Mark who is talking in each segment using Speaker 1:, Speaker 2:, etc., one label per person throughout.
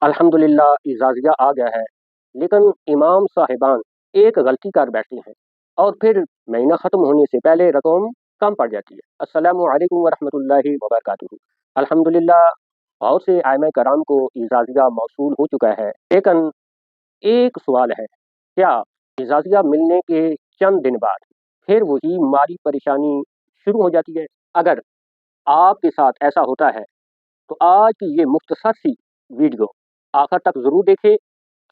Speaker 1: अल्हम्दुलिल्लाह इजाज़िया आ गया है, लेकिन इमाम साहिबान एक गलती कर बैठते हैं और फिर महीना ख़त्म होने से पहले रकम कम पड़ जाती है। अस्सलामु अलैकुम वरहमतुल्लाहि वबरकातुहू। अल्हम्दुलिल्लाह बहुत से आइमा कराम को इजाज़िया मौसूल हो चुका है, लेकिन एक सवाल है, क्या इजाज़िया मिलने के चंद दिन बाद फिर वही माली परेशानी शुरू हो जाती है? अगर आपके साथ ऐसा होता है तो आज की ये मुख्तसर सी वीडियो आखिर तक ज़रूर देखें,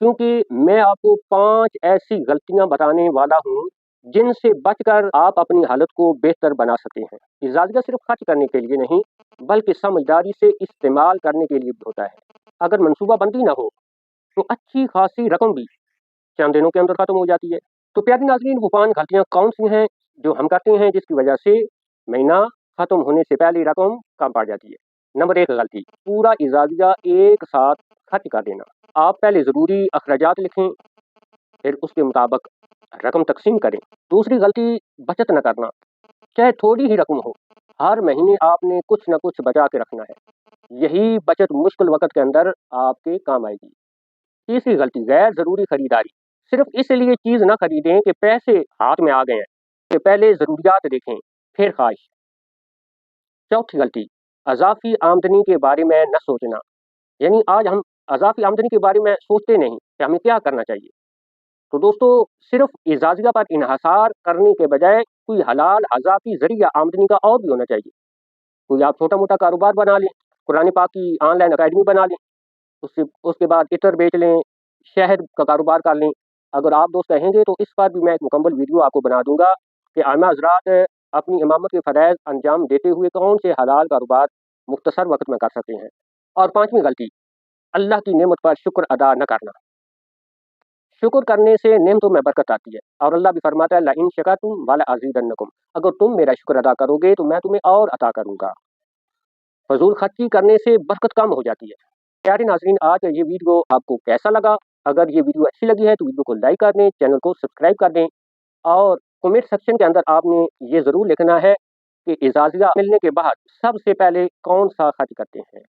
Speaker 1: क्योंकि मैं आपको 5 ऐसी गलतियां बताने वाला हूं जिनसे बचकर आप अपनी हालत को बेहतर बना सकते हैं। इजाज़त सिर्फ खर्च करने के लिए नहीं, बल्कि समझदारी से इस्तेमाल करने के लिए भी होता है। अगर मनसूबाबंदी ना हो तो अच्छी खासी रकम भी चंद दिनों के अंदर खत्म हो जाती है। तो प्यारे नाज़रीन, वो 5 गलतियां कौन सी हैं जो हम करते हैं जिसकी वजह से महीना खत्म होने से पहले रकम कम पड़ जाती है? नंबर 1 गलती, पूरा इजाज़िया एक साथ खर्च कर देना। आप पहले ज़रूरी अखराजात लिखें, फिर उसके मुताबिक रकम तकसीम करें। दूसरी गलती, बचत न करना, चाहे थोड़ी ही रकम हो, हर महीने आपने कुछ न कुछ बचा के रखना है। यही बचत मुश्किल वक्त के अंदर आपके काम आएगी। तीसरी गलती, गैर ज़रूरी खरीदारी। सिर्फ इसलिए चीज़ ना खरीदें कि पैसे हाथ में आ गए हैं, कि पहले ज़रूरियात देखें, फिर ख्वाहिश। चौथी गलती, अज़ाफ़ी आमदनी के बारे में न सोचना। यानी आज हम अज़ाफ़ी आमदनी के बारे में सोचते नहीं कि हमें क्या करना चाहिए। तो दोस्तों, सिर्फ इजाज़िया पर इन्हसार करने के बजाय कोई हलाल अज़ाफ़ी ज़रिया आमदनी का और भी होना चाहिए। कोई आप छोटा मोटा कारोबार बना लें, कुरान पाक की ऑनलाइन अकेडमी बना लें, उससे उसके बाद इतर बेच लें, शहद का कारोबार कर लें। अगर आप दोस्त कहेंगे तो इस पर भी मैं एक मुकम्मल वीडियो आपको बना दूंगा कि आमा हज़रात अपनी इमामत के फ़रज़ अंजाम देते हुए कौन से हलाल कारोबार मुख्तसर वक्त में कर सकते हैं। और पाँचवीं गलती, अल्लाह की नेमत पर शुक्र अदा न करना। शुक्र करने से नेमतों में बरकत आती है और अल्लाह भी फरमाता है, लइन शकरतुम वला अज़ीदन्नकुम। अगर तुम मेरा शुक्र अदा करोगे तो मैं तुम्हें और अता करूंगा। फजूल खर्ची करने से बरकत कम हो जाती है। प्यारे नाज़रीन, आज का ये वीडियो आपको कैसा लगा? अगर ये वीडियो अच्छी लगी है तो वीडियो को लाइक कर दें, चैनल को सब्सक्राइब कर दें और कमेंट सेक्शन के अंदर आपने ये ज़रूर लिखना है कि इजाज़िया मिलने के बाद सबसे पहले कौन सा खर्च करते हैं।